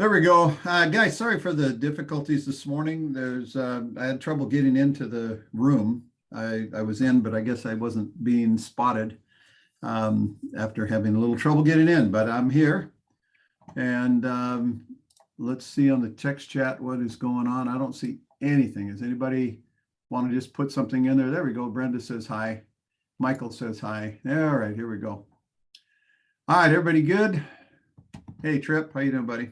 There we go. Guys, sorry for the difficulties this morning. I had trouble getting into the room. I was in, but I guess I wasn't being spotted after having a little trouble getting in, but I'm here. And let's see on the text chat what is going on. I don't see anything. Does anybody want to just put something in there? There we go. Brenda says hi. Michael says hi. All right, here we go. All right, everybody good? Hey, Trip, how you doing, buddy?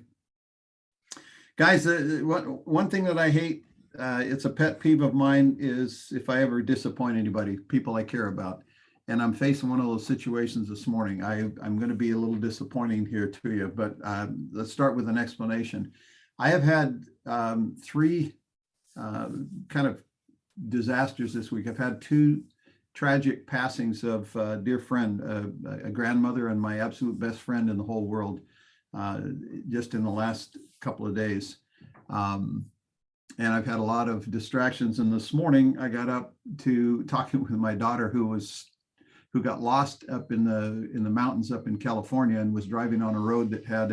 Guys, one thing that I hate, it's a pet peeve of mine, is if I ever disappoint anybody, people I care about. And I'm facing one of those situations this morning. I'm going to be a little disappointing here to you, but let's start with an explanation. I have had three kind of disasters this week. I've had two tragic passings of a dear friend, a grandmother, and my absolute best friend in the whole world, just in the last couple of days. And I've had a lot of distractions. And this morning I got up to talking with my daughter who got lost up in the mountains up in California and was driving on a road that had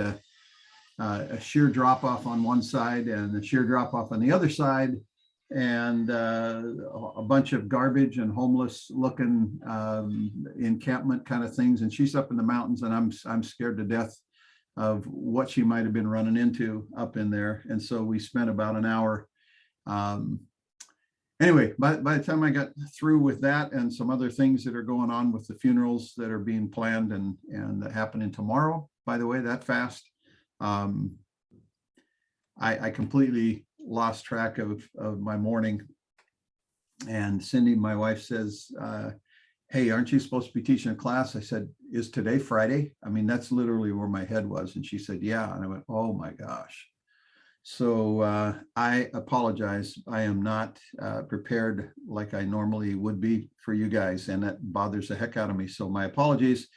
a sheer drop off on one side and a sheer drop off on the other side, and a bunch of garbage and homeless looking encampment kind of things. And she's up in the mountains, and I'm scared to death of what she might have been running into up in there. And so we spent about an hour. Anyway, by the time I got through with that and some other things that are going on with the funerals that are being planned and happening tomorrow, by the way, that fast, I completely lost track of my morning. And Cindy, my wife, says, hey, aren't you supposed to be teaching a class? I said, is today Friday? I mean, that's literally where my head was. And she said, yeah. And I went, oh my gosh. So I apologize. I am not prepared like I normally would be for you guys. And that bothers the heck out of me. So my apologies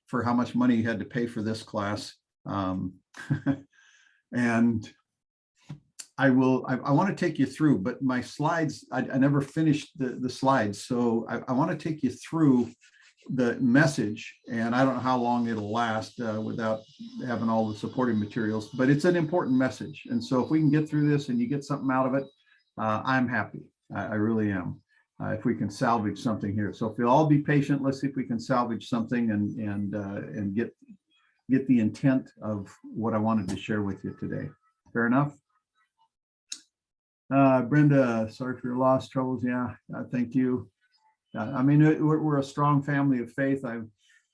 for how much money you had to pay for this class. And I want to take you through, but my slides, I never finished the slides. So I want to take you through the message, and I don't know how long it'll last without having all the supporting materials, but it's an important message. And so if we can get through this and you get something out of it, I'm happy. I really am. If we can salvage something here. So if you'll all be patient, let's see if we can salvage something and get the intent of what I wanted to share with you today. Fair enough? Brenda, sorry for your loss, troubles. Yeah, thank you. I mean, we're a strong family of faith.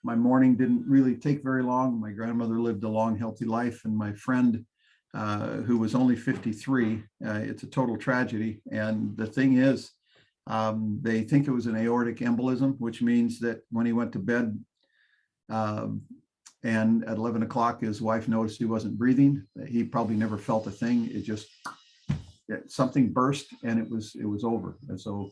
My mourning didn't really take very long. My grandmother lived a long, healthy life, and my friend, who was only 53, it's a total tragedy. And the thing is, they think it was an aortic embolism, which means that when he went to bed, and at 11 o'clock, his wife noticed he wasn't breathing. He probably never felt a thing. It just something burst, and it was over. And so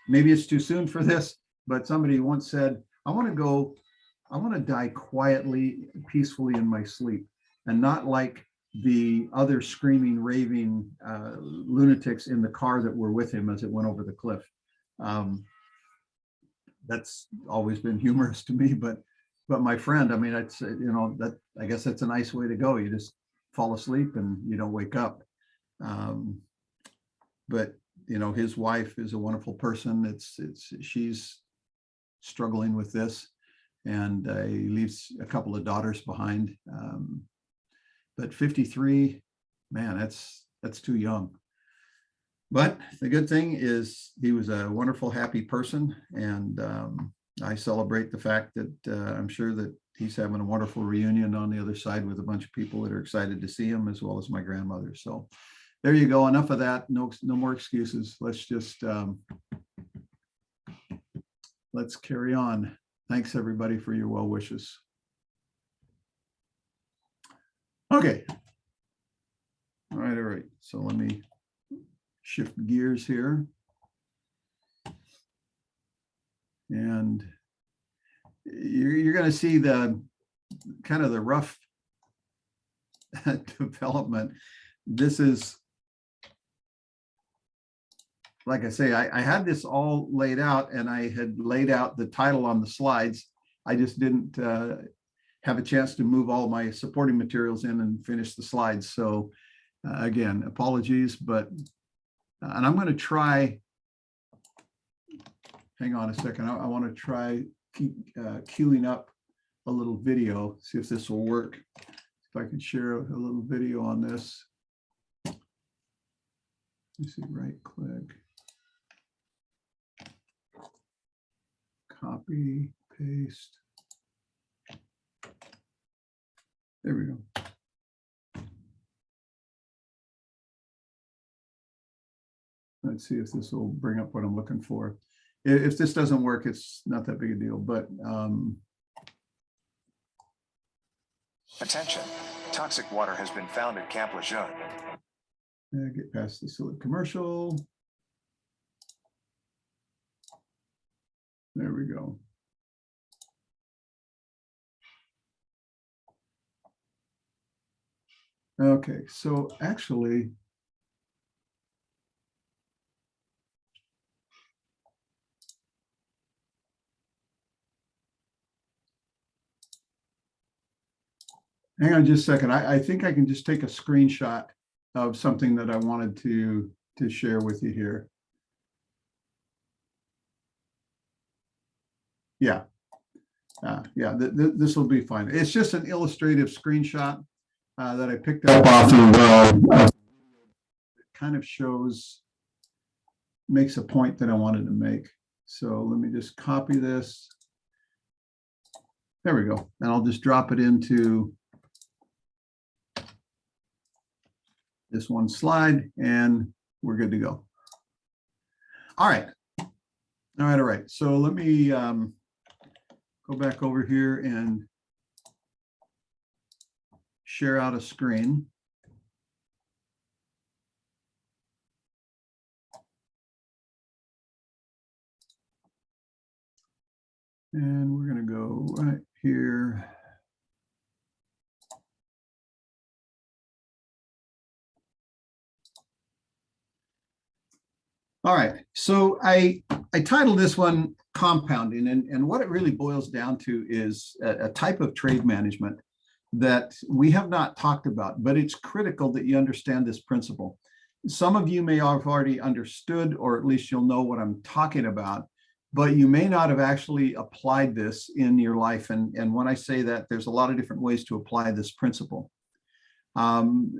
maybe it's too soon for this, but somebody once said, I want to die quietly, peacefully in my sleep, and not like the other screaming, raving lunatics in the car that were with him as it went over the cliff. That's always been humorous to me, but my friend, I mean, it's, that, I guess that's a nice way to go. You just fall asleep and you don't wake up. But his wife is a wonderful person. She's struggling with this, and he leaves a couple of daughters behind. But 53, man, that's too young. But the good thing is he was a wonderful, happy person, and I celebrate the fact that I'm sure that he's having a wonderful reunion on the other side with a bunch of people that are excited to see him, as well as my grandmother. So there you go. Enough of that. No more excuses. Let's just let's carry on. Thanks everybody for your well wishes. Okay. All right. So let me shift gears here. And you're going to see the kind of the rough development. This is, like I say, I had this all laid out, and I had laid out the title on the slides. I just didn't have a chance to move all my supporting materials in and finish the slides. So again, apologies, but, and I'm going to try, hang on a second. I want to try queuing up a little video, see if this will work. If I can share a little video on this. Let me see, right click, copy, paste. There we go. Let's see if this will bring up what I'm looking for. If this doesn't work, it's not that big a deal, but attention, toxic water has been found at Camp Lejeune. Get past the silly commercial. There we go. Okay, so actually, hang on just a second. I think I can just take a screenshot of something that I wanted to share with you here. Yeah, this will be fine. It's just an illustrative screenshot that I picked up off of, it kind of shows, makes a point that I wanted to make. So let me just copy this. There we go. And I'll just drop it into this one slide and we're good to go. All right. All right. So let me go back over here and share out a screen. And we're going to go right here. All right, so I titled this one compounding, and what it really boils down to is a type of trade management that we have not talked about, but it's critical that you understand this principle. Some of you may have already understood, or at least you'll know what I'm talking about, but you may not have actually applied this in your life. And when I say that, there's a lot of different ways to apply this principle.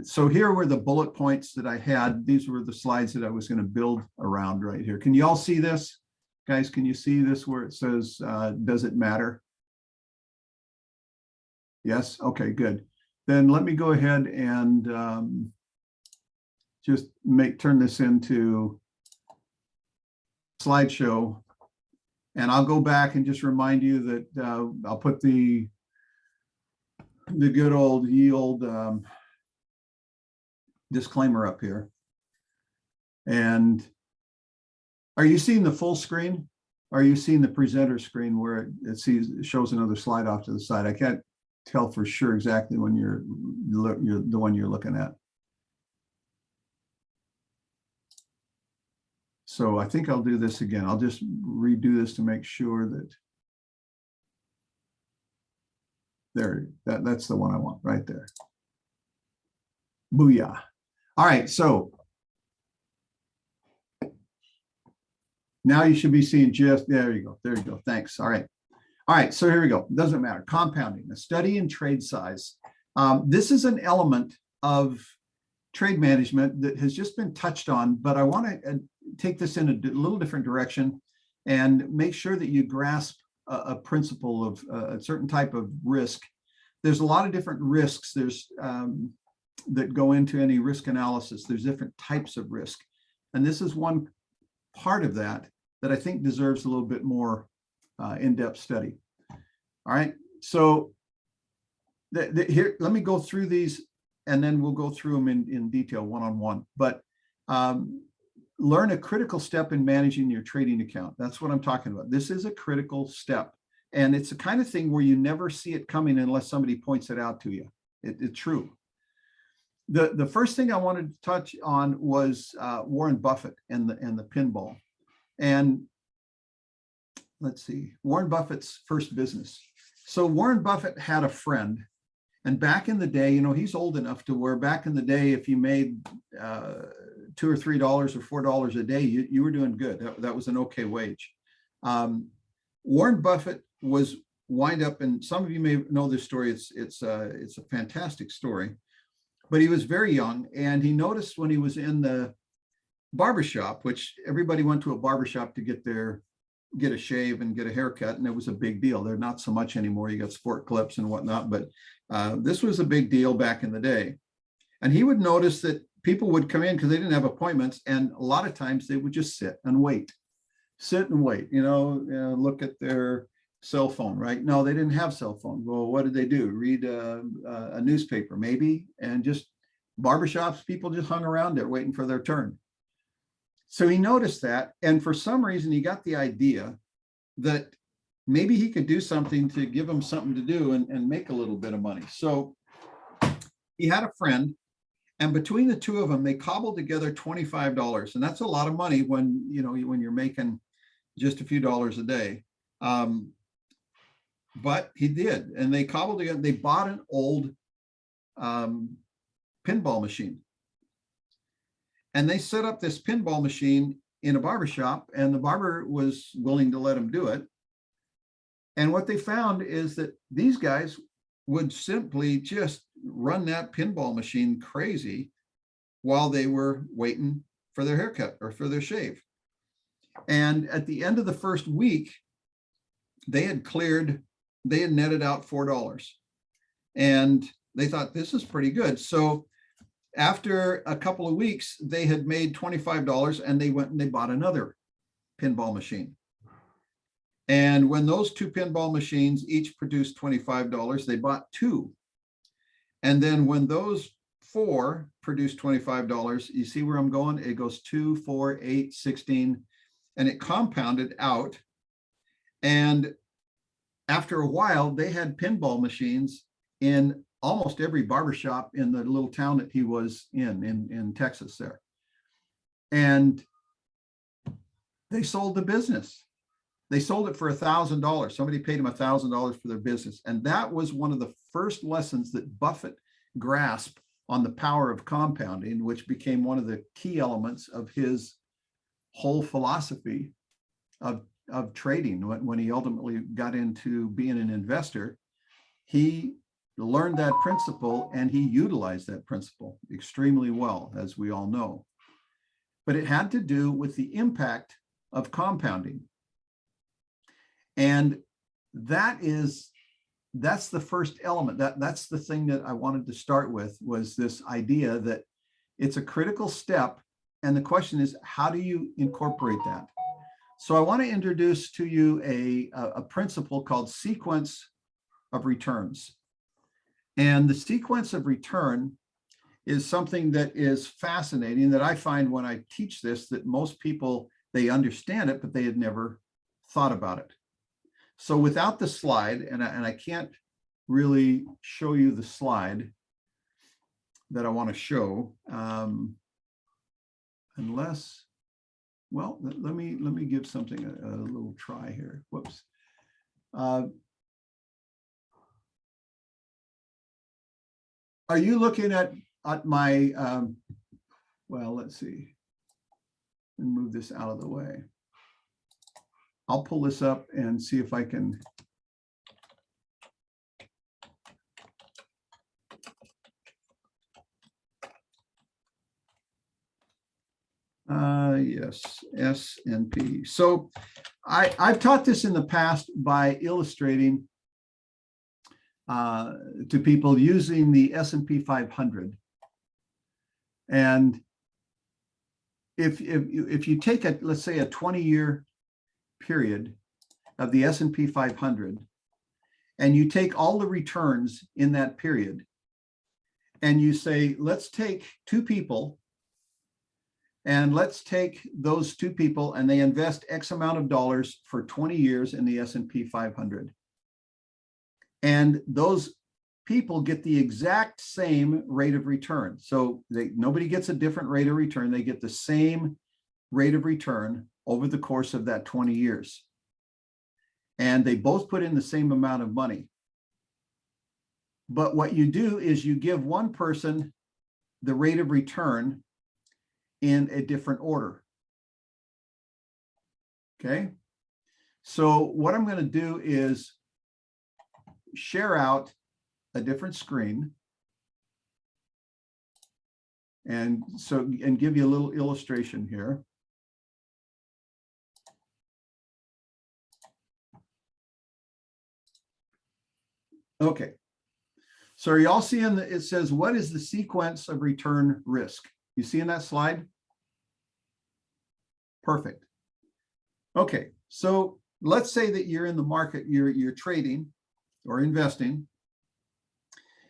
So here were the bullet points that I had. These were the slides that I was going to build around right here. Can you all see this? Guys, can you see this where it says, does it matter? Yes? Okay, good. Then let me go ahead and just turn this into slideshow. And I'll go back and just remind you that I'll put the good old yield disclaimer up here. And are you seeing the full screen? Are you seeing the presenter screen where it shows another slide off to the side? I can't tell for sure exactly when you're the one you're looking at. So I think I'll do this again. I'll just redo this to make sure that that's the one I want right there. Booyah. All right, so now you should be seeing just, there you go. There you go. Thanks. All right. All right, so here we go. Doesn't matter. Compounding, a study in trade size. This is an element of trade management that has just been touched on, but I want to take this in a little different direction and make sure that you grasp a principle of a certain type of risk. There's a lot of different risks. There's that go into any risk analysis. There's different types of risk. And this is one part of that I think deserves a little bit more in-depth study. All right, so here, let me go through these and then we'll go through them in detail one-on-one. But learn a critical step in managing your trading account. That's what I'm talking about. This is a critical step. And it's the kind of thing where you never see it coming unless somebody points it out to you. It's true. The first thing I wanted to touch on was Warren Buffett and the pinball. And let's see, Warren Buffett's first business. So Warren Buffett had a friend, and back in the day, you know, he's old enough to where back in the day, if you made $2 or $3 or $4 a day, you were doing good. That was an okay wage. Warren Buffett was wind up, and some of you may know this story. It's a fantastic story, but he was very young, and he noticed when he was in the barbershop, which everybody went to a barbershop to get a shave and get a haircut, and it was a big deal. They're not so much anymore. You got sport clips and whatnot, but this was a big deal back in the day. And he would notice that people would come in because they didn't have appointments, and a lot of times they would just sit and wait, look at their cell phone, right? No, they didn't have cell phones. Well, what did they do? Read a newspaper, maybe, and just barbershops, people just hung around there waiting for their turn. So he noticed that, and for some reason he got the idea that maybe he could do something to give him something to do and make a little bit of money. So he had a friend, and between the two of them, they cobbled together $25, and that's a lot of money when you're making just a few dollars a day. But he did, and they cobbled together. They bought an old pinball machine. And they set up this pinball machine in a barbershop, and the barber was willing to let them do it. And what they found is that these guys would simply just run that pinball machine crazy while they were waiting for their haircut or for their shave. And at the end of the first week, they had netted out $4. And they thought, this is pretty good. So after a couple of weeks, they had made $25, and they went and they bought another pinball machine. And when those two pinball machines each produced $25, they bought two. And then when those four produced $25, you see where I'm going? It goes 2, 4, 8, 16, and it compounded out. And after a while, they had pinball machines in almost every barbershop in the little town that he was in Texas there. And they sold the business. They sold it for $1,000. Somebody paid him $1,000 for their business. And that was one of the first lessons that Buffett grasped on the power of compounding, which became one of the key elements of his whole philosophy of trading. When he ultimately got into being an investor, he learned that principle, and he utilized that principle extremely well, as we all know. But it had to do with the impact of compounding. And that's the first element. That's the thing that I wanted to start with, was this idea that it's a critical step. And the question is, how do you incorporate that? So I want to introduce to you a principle called sequence of returns. And the sequence of return is something that is fascinating, that I find when I teach this, that most people, they understand it, but they had never thought about it. So without the slide, and I can't really show you the slide that I want to show, unless, well, let me give something a little try here. Whoops. Are you looking at my, well, let's see, and move this out of the way. I'll pull this up and see if I can. Yes, S&P. So I've taught this in the past by illustrating to people using the S&P 500. And if you take let's say a 20-year period of the S&P 500, and you take all the returns in that period, and you say, let's take two people, and let's take those two people, and they invest X amount of dollars for 20 years in the S&P 500. And those people get the exact same rate of return. So nobody gets a different rate of return. They get the same rate of return over the course of that 20 years. And they both put in the same amount of money. But what you do is you give one person the rate of return in a different order. Okay. So what I'm going to do is share out a different screen. And give you a little illustration here. Okay. So are y'all seeing that it says, what is the sequence of return risk? You see in that slide? Perfect. Okay. So let's say that you're in the market, you're trading or investing.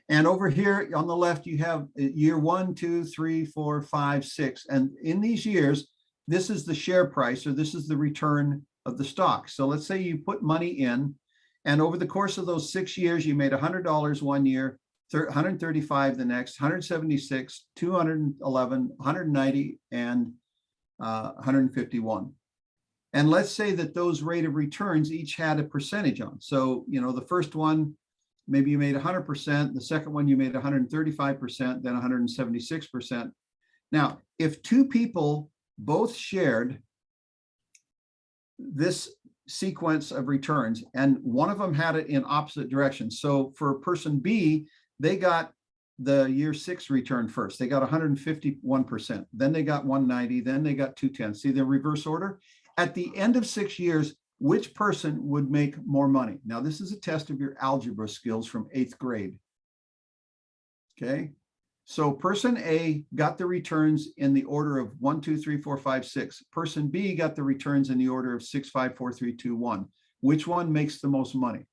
And over here on the left, you have year 1, 2, 3, 4, 5, 6. And in these years, this is the share price, or this is the return of the stock. So let's say you put money in, and over the course of those 6 years, you made $100 one year, 135 the next, 176, 211, 190, and 151. And let's say that those rate of returns each had a percentage on. So, the first one, maybe you made 100%. The second one, you made 135%, then 176%. Now, if two people both shared this sequence of returns and one of them had it in opposite directions. So for person B, they got the year 6 return first. They got 151%. Then they got 190. Then they got 210. See the reverse order? At the end of 6 years, which person would make more money? Now, this is a test of your algebra skills from 8th grade. Okay. So person A got the returns in the order of 1, 2, 3, 4, 5, 6. Person B got the returns in the order of 6, 5, 4, 3, 2, 1. Which one makes the most money?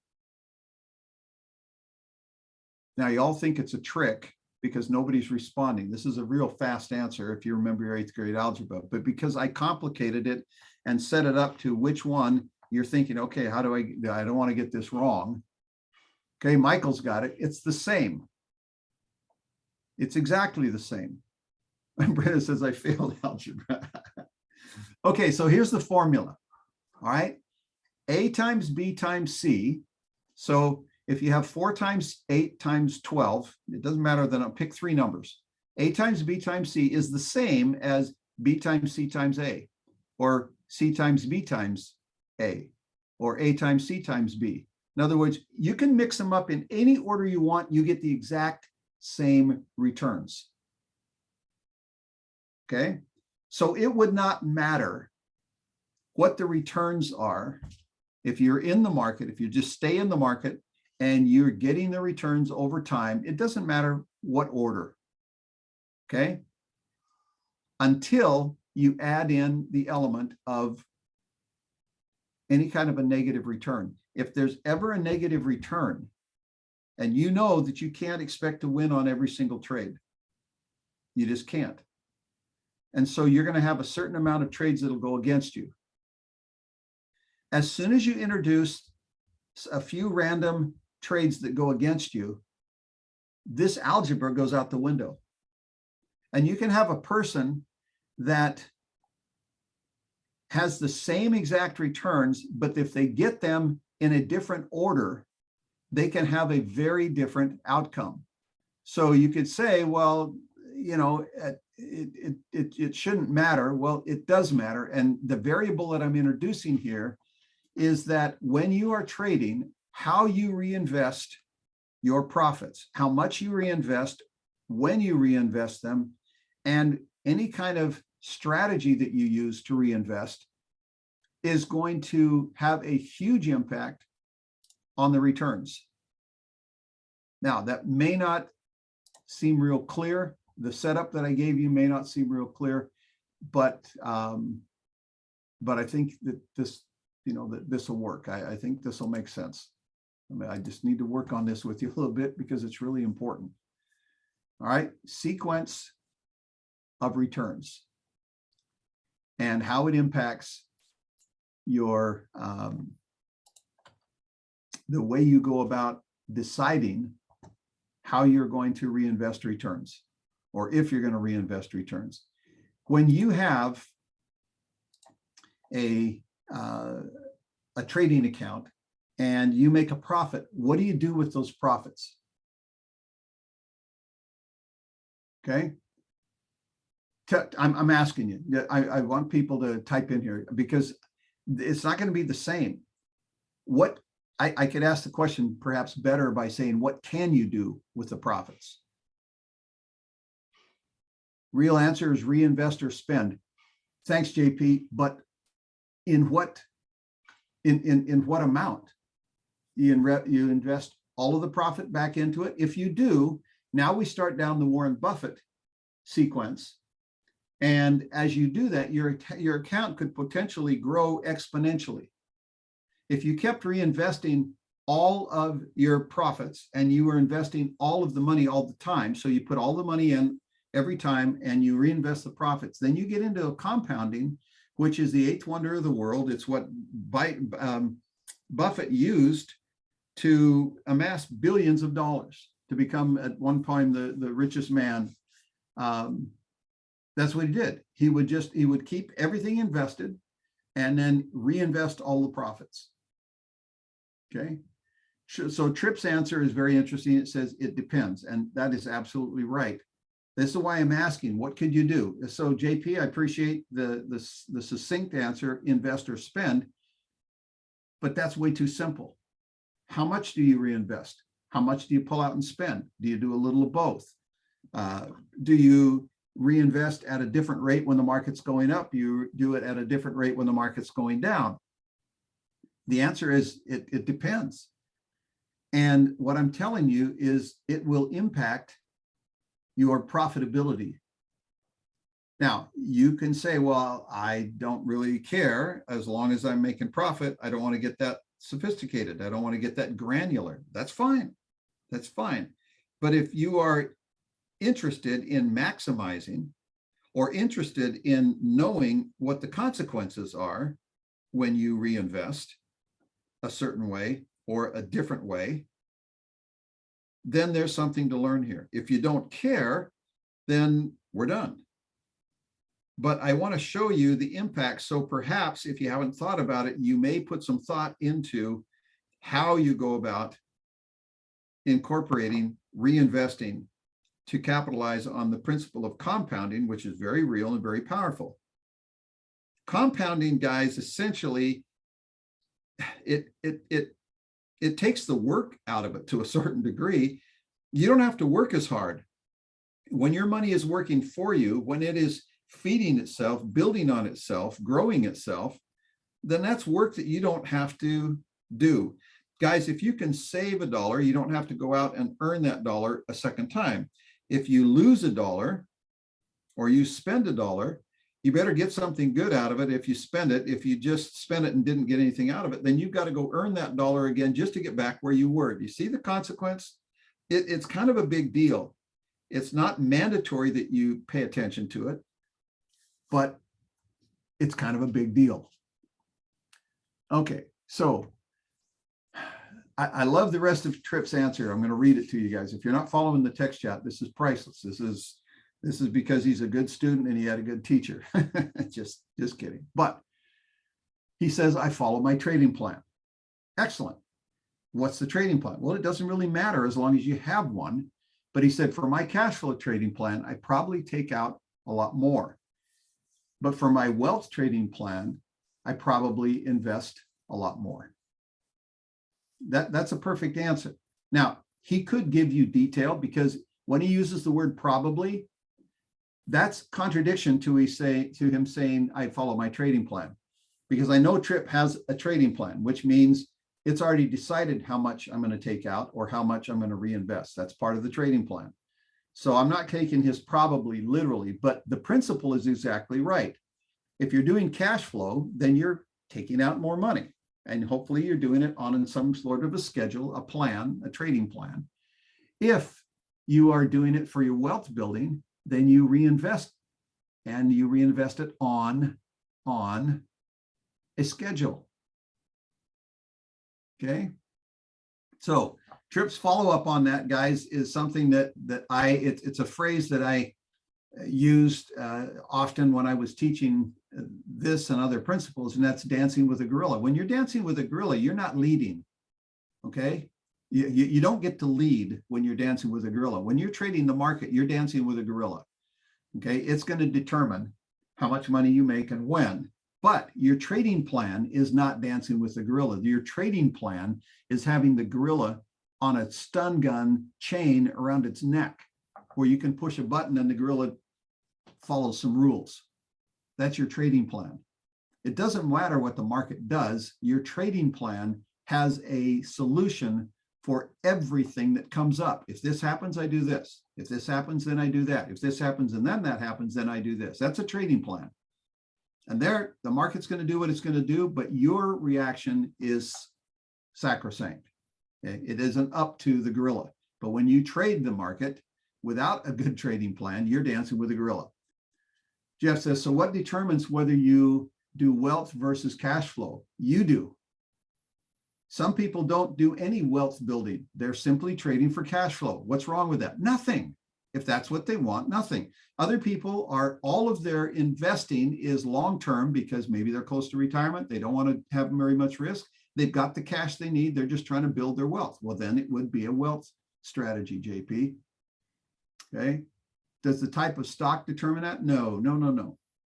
Now, you all think it's a trick because nobody's responding. This is a real fast answer if you remember your 8th grade algebra. But because I complicated it and set it up to which one, you're thinking, okay, how do I don't want to get this wrong. Okay, Michael's got it. It's the same. It's exactly the same. And Brenda says, I failed algebra. Okay, so here's the formula. All right. A times B times C. So if you have 4 times 8 times 12, it doesn't matter, then I'll pick 3 numbers. A times B times C is the same as B times C times A, or C times B times A, or A times C times B. In other words, you can mix them up in any order you want. You get the exact same returns. Okay, so it would not matter what the returns are if you're in the market, if you just stay in the market and you're getting the returns over time. It doesn't matter what order. Okay, until you add in the element of any kind of a negative return. If there's ever a negative return, and you know that you can't expect to win on every single trade, you just can't. And so you're going to have a certain amount of trades that'll go against you. As soon as you introduce a few random trades that go against you, this algebra goes out the window. And you can have a person that has the same exact returns, but if they get them in a different order, they can have a very different outcome. So you could say, well, it shouldn't matter. Well, it does matter. And the variable that I'm introducing here is that when you are trading, how you reinvest your profits, how much you reinvest, when you reinvest them, and any kind of strategy that you use to reinvest is going to have a huge impact on the returns. Now, that may not seem real clear. The setup that I gave you may not seem real clear, but I think that this, that this will work. I think this will make sense. I just need to work on this with you a little bit because it's really important. All right, sequence of returns and how it impacts your the way you go about deciding how you're going to reinvest returns, or if you're going to reinvest returns. When you have a trading account and you make a profit, what do you do with those profits? Okay. I'm asking you, I want people to type in here because it's not going to be the same. What I could ask the question perhaps better by saying, what can you do with the profits? Real answer is reinvest or spend. Thanks, JP. But in what what amount? You invest all of the profit back into it. If you do, now we start down the Warren Buffett sequence. And as you do that, your account could potentially grow exponentially. If you kept reinvesting all of your profits and you were investing all of the money all the time, so you put all the money in every time and you reinvest the profits, then you get into a compounding, which is the eighth wonder of the world. It's what Buffett used to amass billions of dollars, to become at one point the richest man. That's what he did. He would keep everything invested and then reinvest all the profits. Okay. So Tripp's answer is very interesting. It says it depends. And that is absolutely right. This is why I'm asking, what could you do? So JP, I appreciate the succinct answer, invest or spend, but that's way too simple. How much do you reinvest? How much do you pull out and spend? Do you do a little of both? Do you reinvest at a different rate when the market's going up? You do it at a different rate when the market's going down? The answer is it depends. And what I'm telling you is it will impact your profitability. Now, you can say, well, I don't really care as long as I'm making profit. I don't want to get that sophisticated. I don't want to get that granular. That's fine. That's fine. But if you are interested in maximizing or interested in knowing what the consequences are when you reinvest a certain way or a different way, then there's something to learn here. If you don't care, then we're done. But I want to show you the impact. So perhaps if you haven't thought about it, you may put some thought into how you go about incorporating reinvesting to capitalize on the principle of compounding, which is very real and very powerful. Compounding, guys, essentially, it takes the work out of it to a certain degree. You don't have to work as hard. When your money is working for you, when it is feeding itself, building on itself, growing itself, then that's work that you don't have to do. Guys, if you can save $1, you don't have to go out and earn that dollar a second time. If you lose $1 or you spend $1, you better get something good out of it if you spend it. If you just spend it and didn't get anything out of it, then you've got to go earn that dollar again just to get back where you were. Do you see the consequence? It's kind of a big deal. It's not mandatory that you pay attention to it, but it's kind of a big deal. Okay, so I love the rest of Tripp's answer. I'm going to read it to you guys. If you're not following the text chat, this is priceless. This is because he's a good student and he had a good teacher. just kidding. But he says, I follow my trading plan. Excellent. What's the trading plan? Well, it doesn't really matter as long as you have one. But he said, for my cash flow trading plan, I probably take out a lot more. But for my wealth trading plan, I probably invest a lot more. That's a perfect answer. Now, he could give you detail because when he uses the word probably, that's contradiction to him saying, I follow my trading plan. Because I know Tripp has a trading plan, which means it's already decided how much I'm going to take out or how much I'm going to reinvest. That's part of the trading plan. So I'm not taking his probably literally, but the principle is exactly right. If you're doing cash flow, then you're taking out more money. And hopefully you're doing it on some sort of a schedule, a plan, a trading plan. If you are doing it for your wealth building, then you reinvest, and you reinvest it on a schedule. Okay. So Tripp's follow-up on that, guys, is something it's a phrase that I used often when I was teaching this and other principles, and that's dancing with a gorilla. When you're dancing with a gorilla, you're not leading, okay? You don't get to lead when you're dancing with a gorilla. When you're trading the market, you're dancing with a gorilla. Okay, it's going to determine how much money you make and when. But your trading plan is not dancing with the gorilla. Your trading plan is having the gorilla on a stun gun chain around its neck, where you can push a button and the gorilla follows some rules. That's your trading plan. It doesn't matter what the market does. Your trading plan has a solution for everything that comes up. If this happens, I do this. If this happens, then I do that. If this happens and then that happens, then I do this. That's a trading plan. And there, the market's going to do what it's going to do, but your reaction is sacrosanct. It isn't up to the gorilla. But when you trade the market without a good trading plan, you're dancing with a gorilla. Jeff says, so what determines whether you do wealth versus cash flow? You do. Some people don't do any wealth building. They're simply trading for cash flow. What's wrong with that? Nothing. If that's what they want, nothing. Other people are, all of their investing is long-term because maybe they're close to retirement. They don't want to have very much risk. They've got the cash they need. They're just trying to build their wealth. Well, then it would be a wealth strategy, JP. Okay. Does the type of stock determine that? No, no, no, no.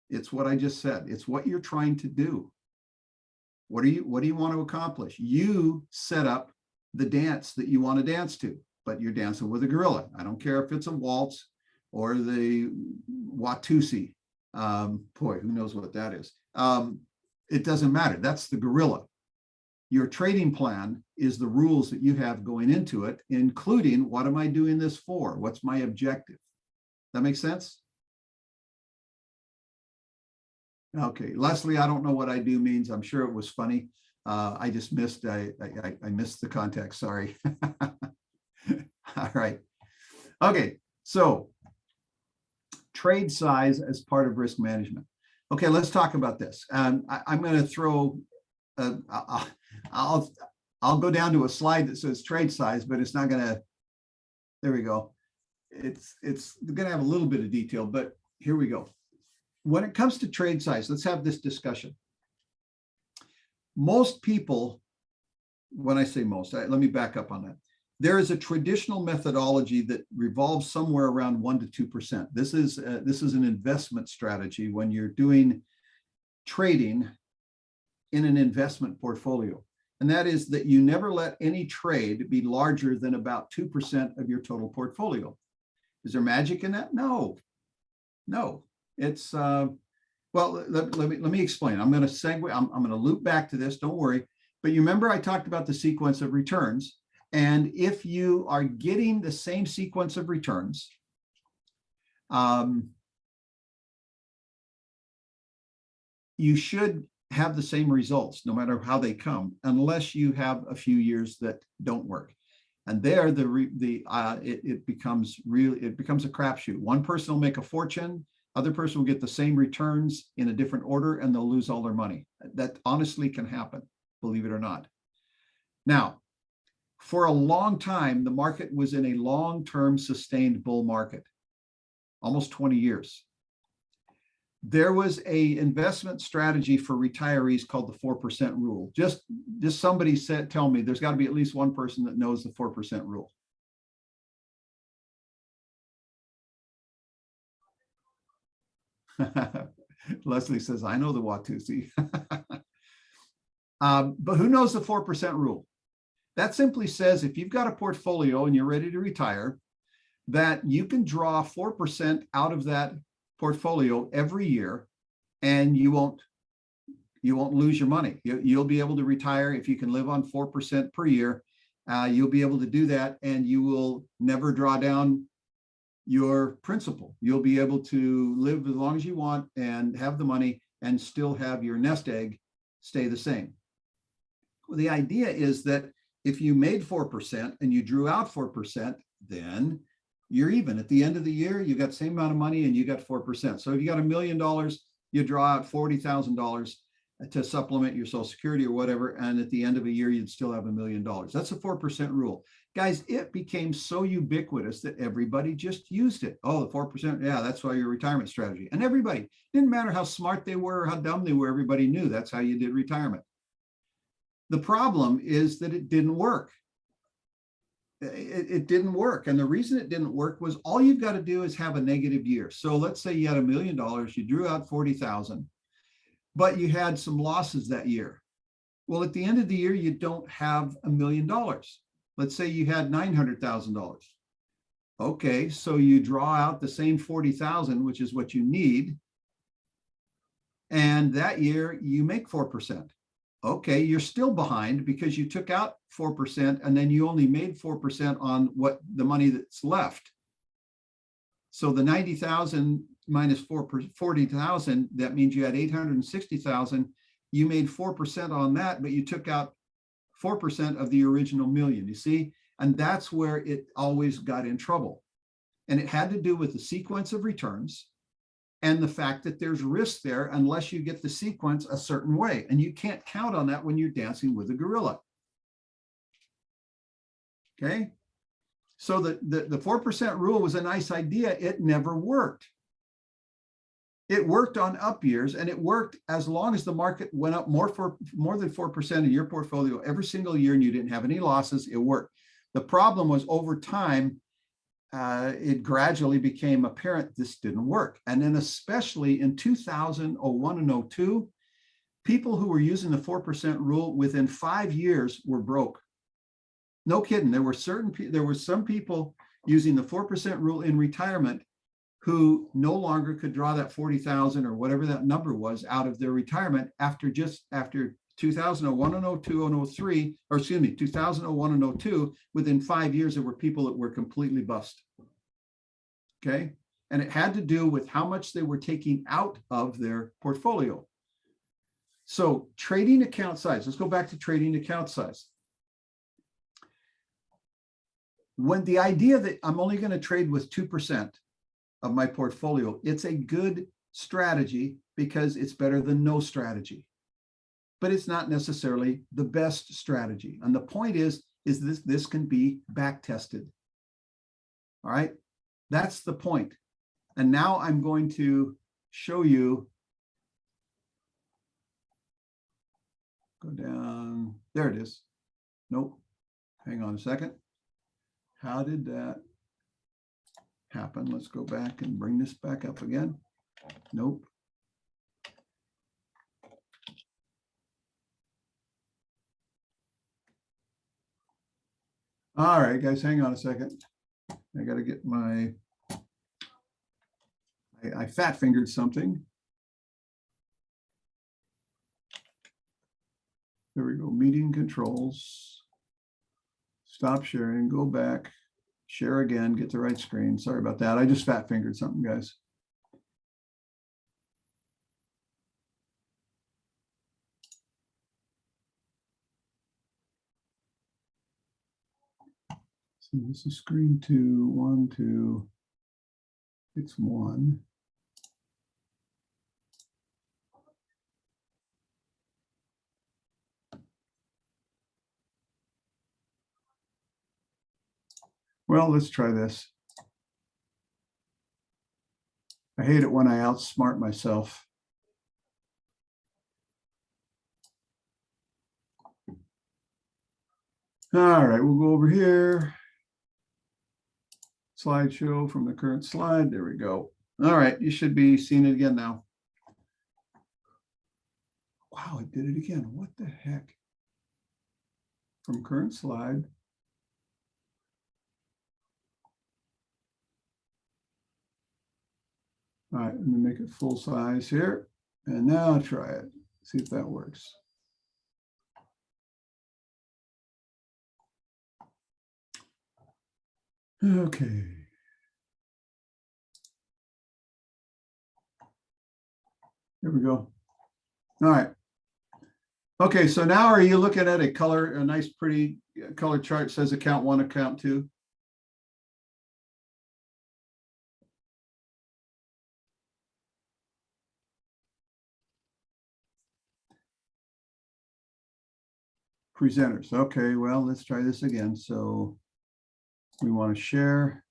It's what I just said. It's what you're trying to do. What do you want to accomplish? You set up the dance that you want to dance to, but you're dancing with a gorilla. I don't care if it's a waltz or the Watusi. Boy, who knows what that is? It doesn't matter. That's the gorilla. Your trading plan is the rules that you have going into it, including what am I doing this for? What's my objective? That makes sense? Okay, Leslie, I don't know what I do means. I'm sure it was funny. I just missed, I missed the context, sorry. All right. Okay, so trade size as part of risk management. Okay, let's talk about this. I'm going to throw, I'll go down to a slide that says trade size, but it's not going to, there we go. It's going to have a little bit of detail, but here we go. When it comes to trade size, let's have this discussion. Most people, when I say most, let me back up on that. There is a traditional methodology that revolves somewhere around 1% to 2%. This is an investment strategy when you're doing trading in an investment portfolio. And that is that you never let any trade be larger than about 2% of your total portfolio. Is there magic in that? No, no. It's well, let me explain. I'm going to segue. I'm going to loop back to this. Don't worry. But you remember I talked about the sequence of returns, and if you are getting the same sequence of returns, you should have the same results no matter how they come, unless you have a few years that don't work. And there, it becomes a crapshoot. One person will make a fortune. Other person will get the same returns in a different order and they'll lose all their money. That honestly can happen, believe it or not. Now, for a long time, the market was in a long-term sustained bull market, almost 20 years. There was a investment strategy for retirees called the 4% rule. Just somebody said, tell me, there's got to be at least one person that knows the 4% rule. Leslie says, I know the Watusi. But who knows the 4% rule? That simply says if you've got a portfolio and you're ready to retire, that you can draw 4% out of that portfolio every year and you won't lose your money. You'll be able to retire if you can live on 4% per year. You'll be able to do that and you will never draw down your principal. You'll be able to live as long as you want and have the money and still have your nest egg stay the same. Well, the idea is that if you made 4% and you drew out 4%, then you're even. At the end of the year, you got the same amount of money and you got 4%. So if you got $1 million, you draw out $40,000 to supplement your Social Security or whatever. And at the end of a year, you'd still have $1 million. That's a 4% rule. Guys, it became so ubiquitous that everybody just used it. Oh, the 4%, yeah, that's why your retirement strategy. And everybody, didn't matter how smart they were or how dumb they were, everybody knew that's how you did retirement. The problem is that it didn't work. it didn't work. And the reason it didn't work was all you've got to do is have a negative year. So let's say you had $1 million, you drew out 40,000, but you had some losses that year. Well, at the end of the year, you don't have $1 million. Let's say you had $900,000. Okay, so you draw out the same 40,000, which is what you need. And that year you make 4%. Okay, you're still behind because you took out 4% and then you only made 4% on what the money that's left. So the 90,000 minus 40,000, that means you had 860,000. You made 4% on that, but you took out 4% of the original million, you see? And that's where it always got in trouble. And it had to do with the sequence of returns and the fact that there's risk there unless you get the sequence a certain way. And you can't count on that when you're dancing with a gorilla. Okay? So the 4% rule was a nice idea. It never worked. It worked on up years, and it worked as long as the market went up more than 4% in your portfolio every single year and you didn't have any losses. It worked. The problem was over time, it gradually became apparent this didn't work. And then especially in 2001 and 02, people who were using the 4% rule within 5 years were broke. No kidding. There were some people using the 4% rule in retirement who no longer could draw that 40,000 or whatever that number was out of their retirement after 2001 and 02 and 03, or excuse me, 2001 and 02, within 5 years, there were people that were completely bust. Okay. And it had to do with how much they were taking out of their portfolio. So trading account size, let's go back to trading account size. When the idea that I'm only going to trade with 2% of my portfolio, it's a good strategy because it's better than no strategy. But it's not necessarily the best strategy. And the point is this can be back tested. All right, that's the point. And now I'm going to show you, go down, there it is. Nope, hang on a second. How did that happen? Let's go back and bring this back up again. Nope. All right, guys, hang on a second. I got to get my, I fat fingered something. There we go, meeting controls. Stop sharing, go back, share again, get the right screen. Sorry about that. I just fat fingered something, guys. So this is screen 2, 1, 2. It's 1. Well, let's try this. I hate it when I outsmart myself. All right, we'll go over here. Slideshow from the current slide. There we go. All right, you should be seeing it again now. Wow, it did it again. What the heck? From current slide. All right, let me make it full size here. And now try it. See if that works. Okay. There we go. All right. Okay, so now are you looking at a nice, pretty color chart says account 1, account 2? Presenters. Okay, well, let's try this again. So we want to share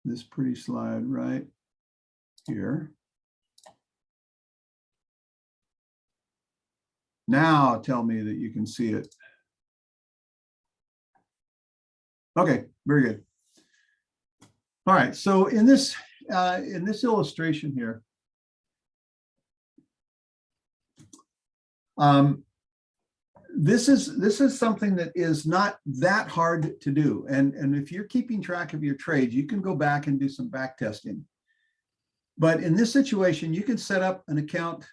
this pretty slide right here. Now tell me that you can see it. Okay, very good. All right, so in this illustration here, this is something that is not that hard to do. And if you're keeping track of your trades, you can go back and do some back testing. But in this situation, you can set up an account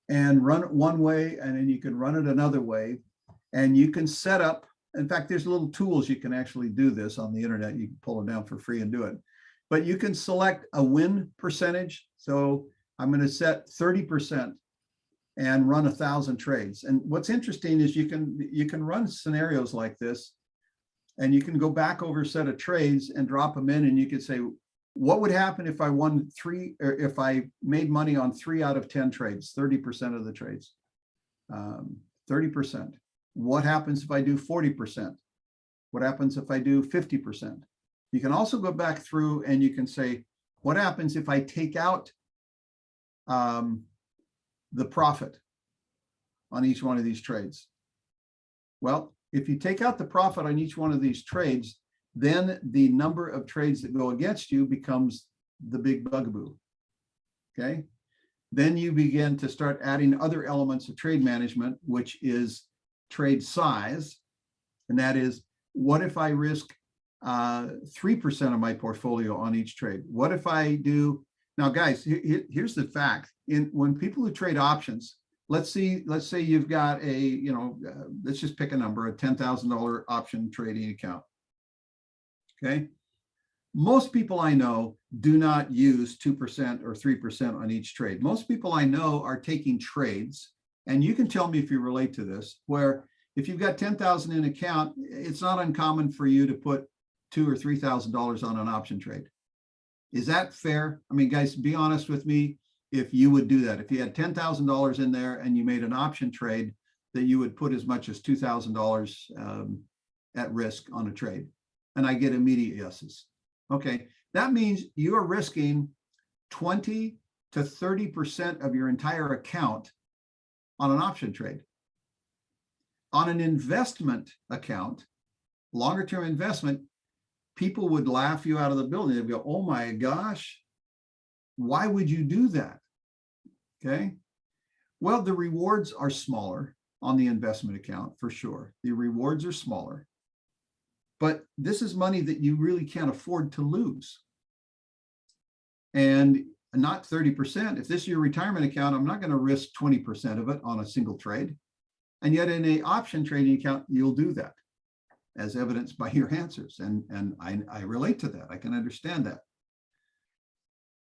and run it one way, and then you can run it another way. And you can set up, in fact, there's little tools you can actually do this on the internet. You can pull them down for free and do it. But you can select a win percentage. So I'm going to set 30% and run 1,000 trades. And what's interesting is you can run scenarios like this, and you can go back over a set of trades and drop them in, and you could say, what would happen if I won 3, or if I made money on 3 out of 10 trades, 30% of the trades, 30%. What happens if I do 40%? What happens if I do 50%? You can also go back through and you can say, what happens if I take out the profit on each one of these trades? Well, if you take out the profit on each one of these trades, then the number of trades that go against you becomes the big bugaboo. Okay. Then you begin to start adding other elements of trade management, which is trade size. And that is, what if I risk 3% of my portfolio on each trade? What if I do, now guys, here's the fact. When people who trade options, let's say you've got a, let's just pick a number, a $10,000 option trading account. Okay. Most people I know do not use 2% or 3% on each trade. Most people I know are taking trades, and you can tell me if you relate to this, where if you've got 10,000 in account, it's not uncommon for you to put $2,000 or $3,000 on an option trade. Is that fair? I mean, guys, be honest with me. If you would do that, if you had $10,000 in there and you made an option trade, that you would put as much as $2,000 at risk on a trade. And I get immediate yeses. Okay, that means you are risking 20 to 30% of your entire account on an option trade. On an investment account, longer term investment, people would laugh you out of the building. They'd go, oh my gosh, why would you do that? Okay, well, the rewards are smaller on the investment account for sure. The rewards are smaller. But this is money that you really can't afford to lose. And not 30%. If this is your retirement account, I'm not going to risk 20% of it on a single trade. And yet in an option trading account, you'll do that, as evidenced by your answers. And I relate to that. I can understand that.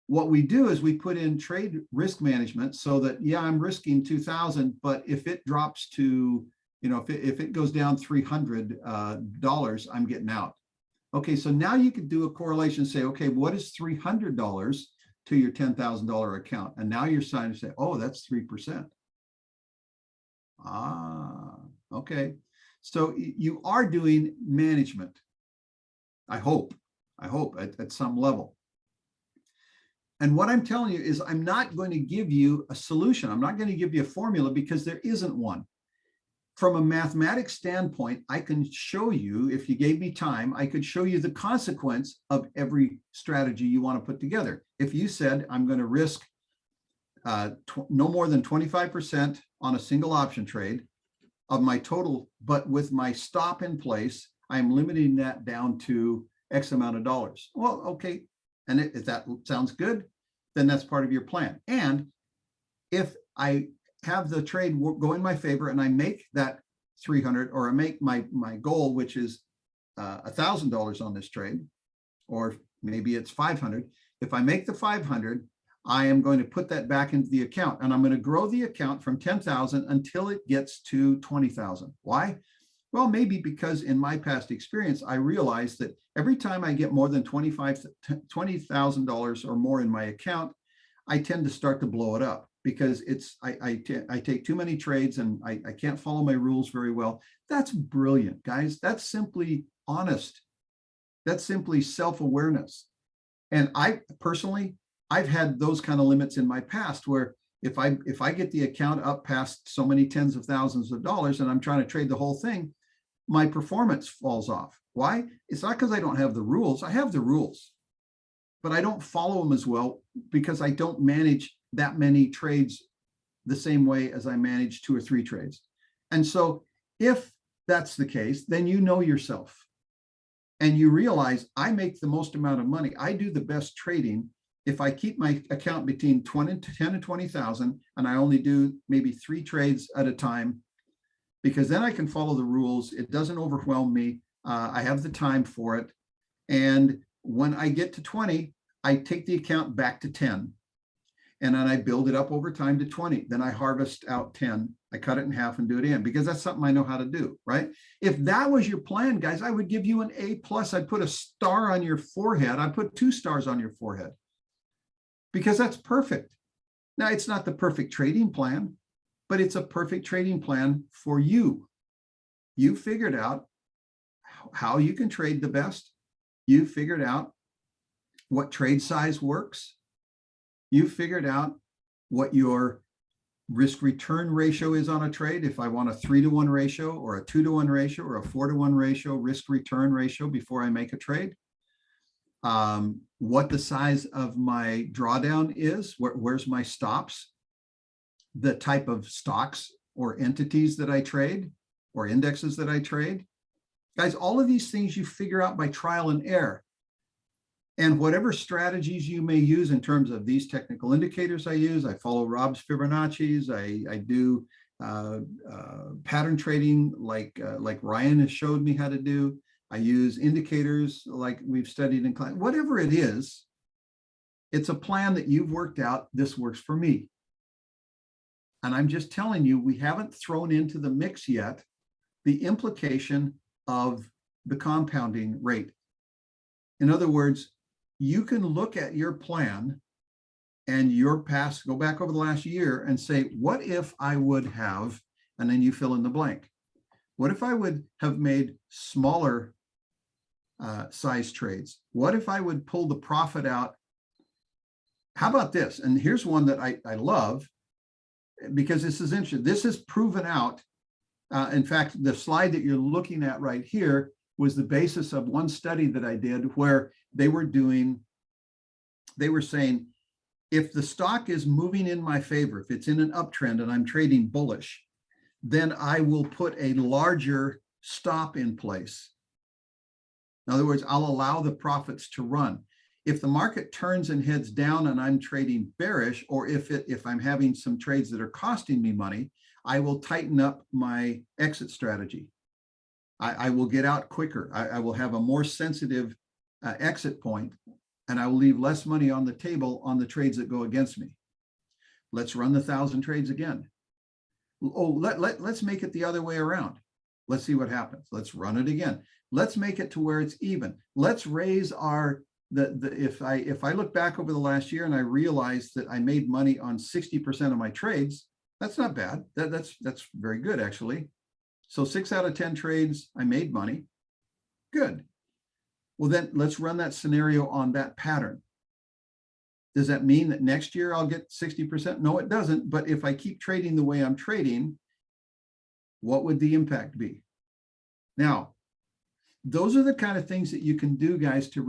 What we do is we put in trade risk management so that, yeah, I'm risking 2,000, but if it drops to, if it goes down $300, I'm getting out. Okay, so now you could do a correlation, say, okay, what is $300 to your $10,000 account? And now you're starting to say, oh, that's 3%. Ah, okay. So you are doing management, I hope at some level. And what I'm telling you is I'm not going to give you a solution. I'm not going to give you a formula because there isn't one. From a mathematics standpoint, I can show you, if you gave me time, I could show you the consequence of every strategy you want to put together. If you said, I'm going to risk no more than 25% on a single option trade of my total, but with my stop in place, I'm limiting that down to X amount of dollars. Well, okay. And if that sounds good, then that's part of your plan. And if I have the trade go in my favor and I make that 300, or I make my goal, which is $1,000 on this trade, or maybe it's 500. If I make the 500, I am going to put that back into the account, and I'm going to grow the account from 10,000 until it gets to 20,000. Why? Well, maybe because in my past experience, I realized that every time I get more than $20,000 or more in my account, I tend to start to blow it up because I take too many trades and I can't follow my rules very well. That's brilliant, guys. That's simply honest. That's simply self-awareness. And I personally, I've had those kind of limits in my past where if I get the account up past so many tens of thousands of dollars and I'm trying to trade the whole thing, my performance falls off. Why? It's not because I don't have the rules. I have the rules, but I don't follow them as well because I don't manage that many trades the same way as I manage 2 or 3 trades. And so if that's the case, then you know yourself and you realize I make the most amount of money. I do the best trading if I keep my account between 10 and 20,000 and I only do maybe 3 trades at a time, because then I can follow the rules. It doesn't overwhelm me. I have the time for it. And when I get to 20, I take the account back to 10. And then I build it up over time to 20. Then I harvest out 10. I cut it in half and do it in, because that's something I know how to do, right? If that was your plan, guys, I would give you an A+. I'd put a star on your forehead. I'd put 2 stars on your forehead, because that's perfect. Now, it's not the perfect trading plan, but it's a perfect trading plan for you. You figured out how you can trade the best. You figured out what trade size works. You figured out what your risk return ratio is on a trade. If I want a 3-to-1 ratio or a 2-to-1 ratio or a 4-to-1 ratio, risk return ratio before I make a trade. What the size of my drawdown is, where's my stops, the type of stocks or entities that I trade or indexes that I trade. Guys, all of these things you figure out by trial and error. And whatever strategies you may use in terms of these technical indicators I use, I follow Rob's Fibonacci's, I do pattern trading like Ryan has showed me how to do. I use indicators like we've studied in class. Whatever it is, it's a plan that you've worked out. This works for me. And I'm just telling you, we haven't thrown into the mix yet the implication of the compounding rate. In other words, you can look at your plan and your past, go back over the last year and say, what if I would have, and then you fill in the blank. What if I would have made smaller size trades? What if I would pull the profit out? How about this? And here's one that I love, because this is interesting. This is proven out. In fact, the slide that you're looking at right here was the basis of one study that I did where they were saying, if the stock is moving in my favor, if it's in an uptrend and I'm trading bullish, then I will put a larger stop in place. In other words, I'll allow the profits to run. If the market turns and heads down and I'm trading bearish, or if I'm having some trades that are costing me money, I will tighten up my exit strategy. I will get out quicker. I will have a more sensitive exit point, and I will leave less money on the table on the trades that go against me. Let's run the 1,000 trades again. Oh, let's make it the other way around. Let's see what happens. Let's run it again. Let's make it to where it's even. Let's raise our if I look back over the last year and I realize that I made money on 60% of my trades, that's not bad. That's very good, actually. So 6 out of 10 trades, I made money. Good. Well, then let's run that scenario on that pattern. Does that mean that next year I'll get 60%? No, it doesn't. But if I keep trading the way I'm trading, what would the impact be? Now, those are the kind of things that you can do, guys, to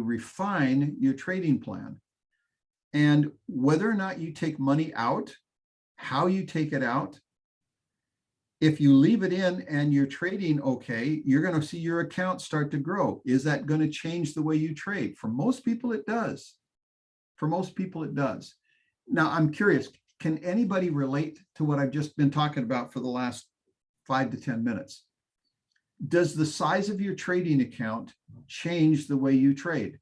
refine your trading plan. And whether or not you take money out, how you take it out, if you leave it in and you're trading okay, you're going to see your account start to grow. Is that going to change the way you trade? For most people, it does. For most people, it does. Now, I'm curious, can anybody relate to what I've just been talking about for the last 5 to 10 minutes? Does the size of your trading account change the way you trade?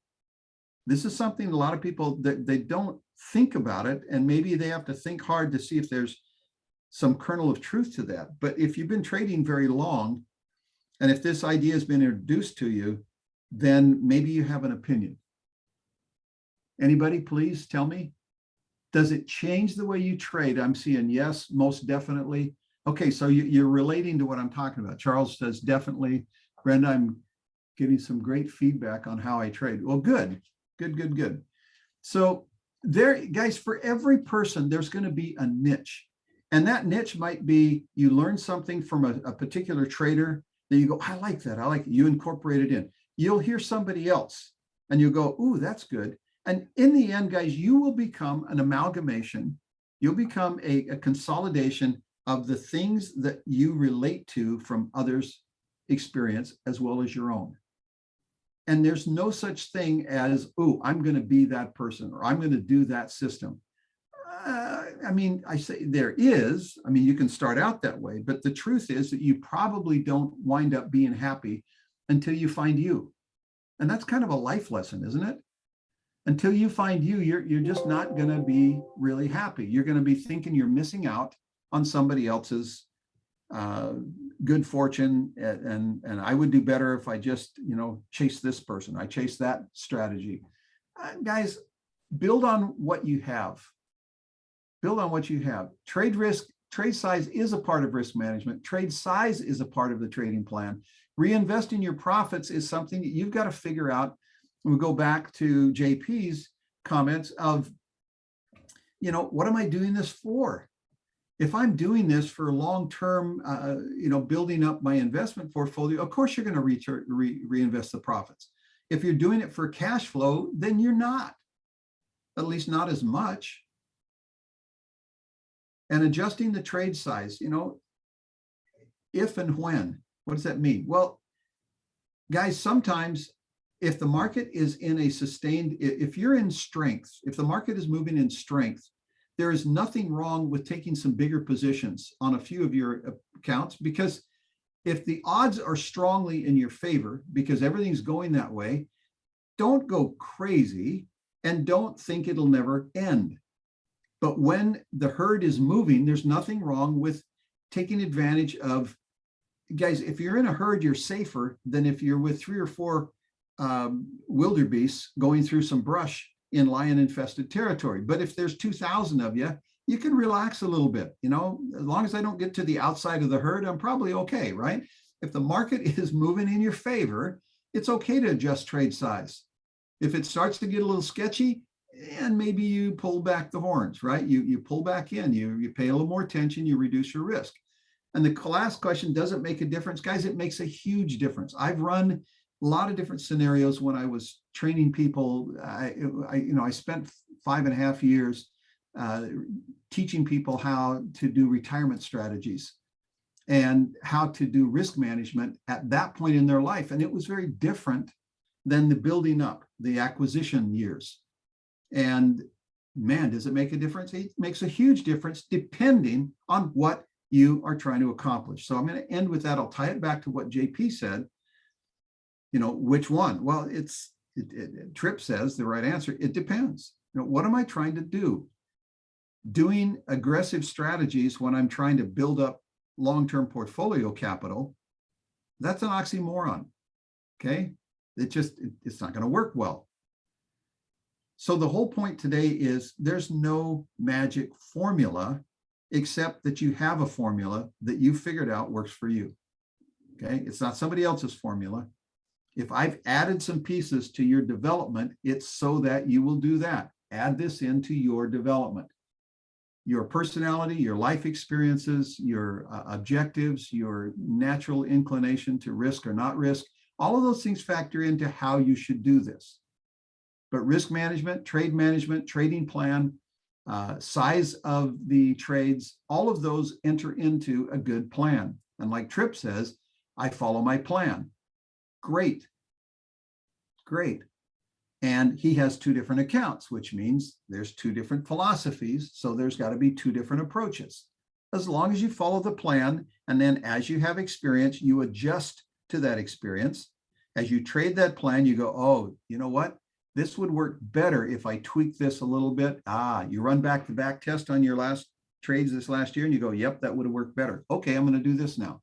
This is something a lot of people, they don't think about it, and maybe they have to think hard to see if there's some kernel of truth to that. But if you've been trading very long, and if this idea has been introduced to you, then maybe you have an opinion. Anybody, please tell me. Does it change the way you trade? I'm seeing yes, most definitely. Okay, so you're relating to what I'm talking about. Charles says definitely. Brenda, I'm getting some great feedback on how I trade. Well, good. So there, guys, for every person, there's going to be a niche. And that niche might be you learn something from a particular trader Then you go, I like that. I like it. You incorporate it in. You'll hear somebody else and you go, ooh, that's good. And in the end, guys, you will become an amalgamation. You'll become a consolidation of the things that you relate to from others' experience as well as your own. And there's no such thing as, oh, I'm going to be that person or I'm going to do that system. I mean, I say there is, I mean, you can start out that way, but the truth is that you probably don't wind up being happy until you find you. And that's kind of a life lesson, isn't it? Until you find you, you're just not going to be really happy. You're going to be thinking you're missing out on somebody else's good fortune. And I would do better if I just, chase this person. I chase that strategy. Guys, build on what you have. Build on what you have. Trade risk, trade size is a part of risk management. Trade size is a part of the trading plan. Reinvesting your profits is something that you've got to figure out. We'll go back to JP's comments of, what am I doing this for? If I'm doing this for long-term, building up my investment portfolio, of course you're going to reinvest the profits. If you're doing it for cash flow, then you're not, at least not as much. And adjusting the trade size, if and when, what does that mean? Well, guys, sometimes if the market is in a sustained, if you're in strength, if the market is moving in strength, there is nothing wrong with taking some bigger positions on a few of your accounts, because if the odds are strongly in your favor, because everything's going that way, don't go crazy and don't think it'll never end. But when the herd is moving, there's nothing wrong with taking advantage of, guys, if you're in a herd, you're safer than if you're with 3 or 4 wildebeests going through some brush in lion-infested territory. But if there's 2,000 of you, you can relax a little bit. As long as I don't get to the outside of the herd, I'm probably okay, right? If the market is moving in your favor, it's okay to adjust trade size. If it starts to get a little sketchy, and maybe you pull back the horns, right? You pull back in, you pay a little more attention, you reduce your risk. And the last question, does it make a difference? Guys, it makes a huge difference. I've run a lot of different scenarios when I was training people. I spent 5.5 years teaching people how to do retirement strategies and how to do risk management at that point in their life. And it was very different than the building up, the acquisition years. And man, does it make a difference? It makes a huge difference depending on what you are trying to accomplish. So I'm going to end with that. I'll tie it back to what JP said. Which one? Well, Tripp says the right answer. It depends. What am I trying to do? Doing aggressive strategies when I'm trying to build up long-term portfolio capital, that's an oxymoron. Okay. It's not going to work well. So the whole point today is there's no magic formula, except that you have a formula that you figured out works for you. Okay. It's not somebody else's formula. If I've added some pieces to your development, it's so that you will do that. Add this into your development. Your personality, your life experiences, your objectives, your natural inclination to risk or not risk, all of those things factor into how you should do this. But risk management, trading plan, size of the trades, all of those enter into a good plan. And like Tripp says, I follow my plan. Great. And he has 2 different accounts, which means there's 2 different philosophies. So there's got to be 2 different approaches. As long as you follow the plan, and then as you have experience, you adjust to that experience. As you trade that plan, you go, oh, you know what? This would work better if I tweak this a little bit. You run back the back test on your last trades this last year and you go, yep, that would have worked better. Okay, I'm going to do this now.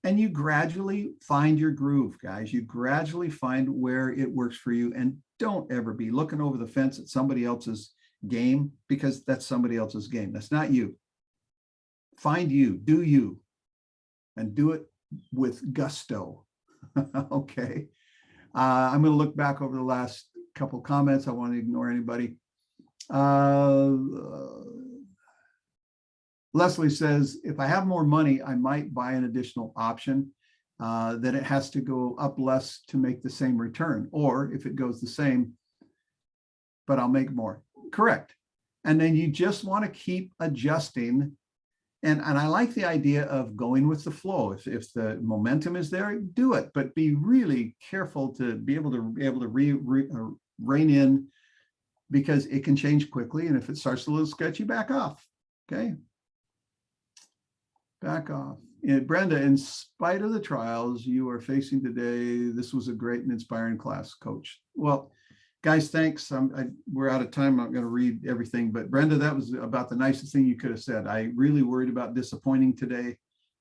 And you gradually find your groove, guys. You gradually find where it works for you. And don't ever be looking over the fence at somebody else's game, because that's somebody else's game. That's not you. Find you, do you, and do it with gusto. Okay. I'm going to look back over the last couple comments. I want to ignore anybody. Leslie says, if I have more money, I might buy an additional option. then it has to go up less to make the same return. Or if it goes the same, but I'll make more. Correct. And then you just want to keep adjusting. And I like the idea of going with the flow. If the momentum is there, do it, but be really careful to be able to rein in, because it can change quickly. And if it starts a little sketchy, back off. Okay. Back off. And Brenda, in spite of the trials you are facing today, this was a great and inspiring class, Coach. Well, guys, thanks. We're out of time. I'm not going to read everything, but Brenda, that was about the nicest thing you could have said. I really worried about disappointing today.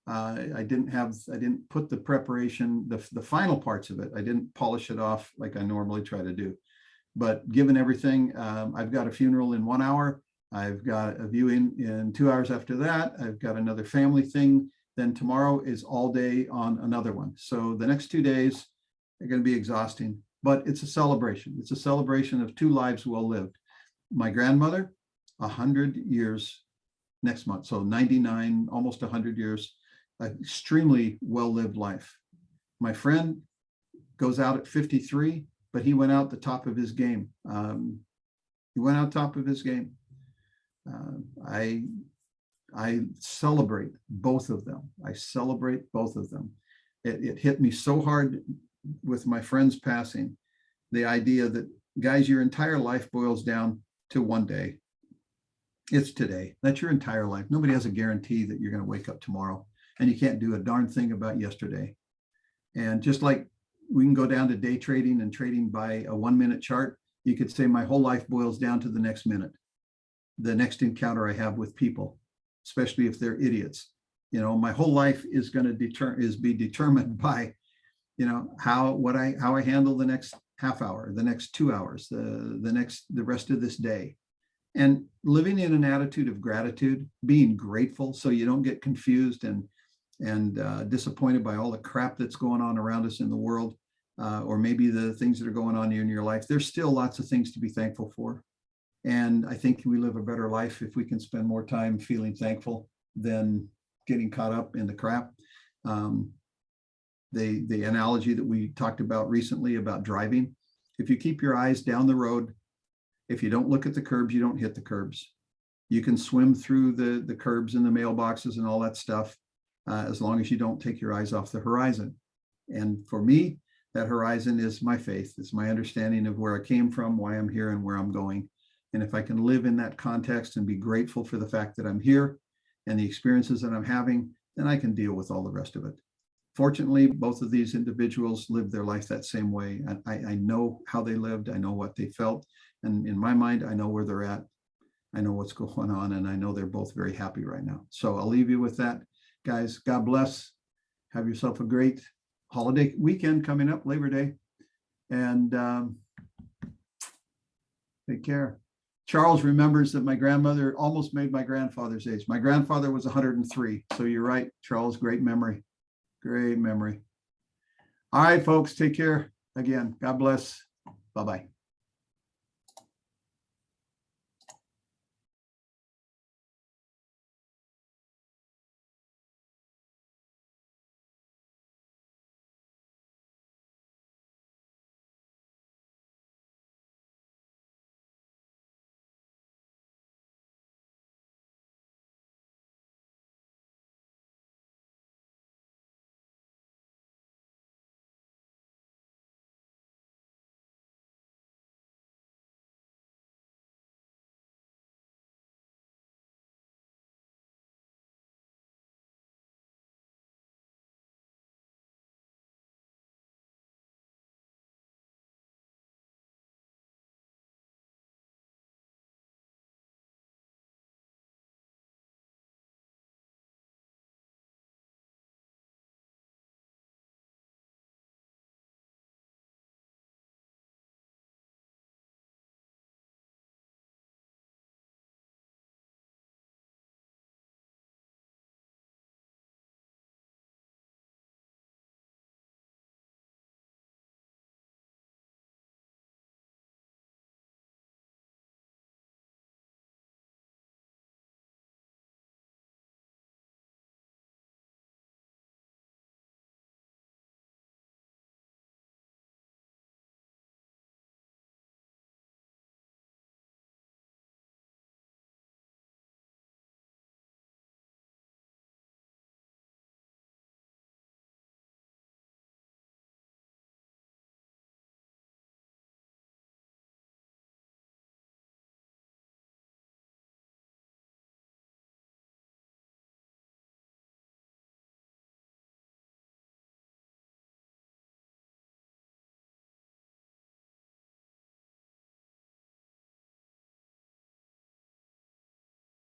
I didn't put the preparation, the final parts of it. I didn't polish it off like I normally try to do. But given everything, I've got a funeral in 1 hour. I've got a viewing in 2 hours after that. I've got another family thing. Then tomorrow is all day on another one. So the next 2 days are going to be exhausting, but it's a celebration. It's a celebration of 2 lives well lived. My grandmother, 100 years next month. So 99, almost 100 years, extremely well-lived life. My friend goes out at 53, but he went out the top of his game. He went out top of his game. I celebrate both of them. I celebrate both of them. It hit me so hard with my friend's passing, the idea that, guys, your entire life boils down to one day. It's today. That's your entire life. Nobody has a guarantee that you're going to wake up tomorrow, and you can't do a darn thing about yesterday. And just like we can go down to day trading and trading by a 1 minute chart, you could say my whole life boils down to the next minute, the next encounter I have with people, especially if they're idiots. You know, my whole life is going to be determined by, you know, how I handle the next half hour, the next 2 hours, the rest of this day. And living in an attitude of gratitude, being grateful so you don't get confused and disappointed by all the crap that's going on around us in the world, or maybe the things that are going on in your life. There's still lots of things to be thankful for. And I think we live a better life if we can spend more time feeling thankful than getting caught up in the crap. The analogy that we talked about recently about driving, if you keep your eyes down the road, if you don't look at the curbs, you don't hit the curbs. You can swim through the curbs and the mailboxes and all that stuff, as long as you don't take your eyes off the horizon. And for me, that horizon is my faith. It's my understanding of where I came from, why I'm here, and where I'm going. And if I can live in that context and be grateful for the fact that I'm here and the experiences that I'm having, then I can deal with all the rest of it. Fortunately, both of these individuals lived their life that same way. I know how they lived. I know what they felt. And in my mind, I know where they're at. I know what's going on, and I know they're both very happy right now. So I'll leave you with that. Guys, God bless. Have yourself a great holiday weekend coming up, Labor Day. And take care. Charles remembers that my grandmother almost made my grandfather's age. My grandfather was 103. So you're right, Charles, great memory. Great memory. All right, folks, take care. Again, God bless. Bye-bye.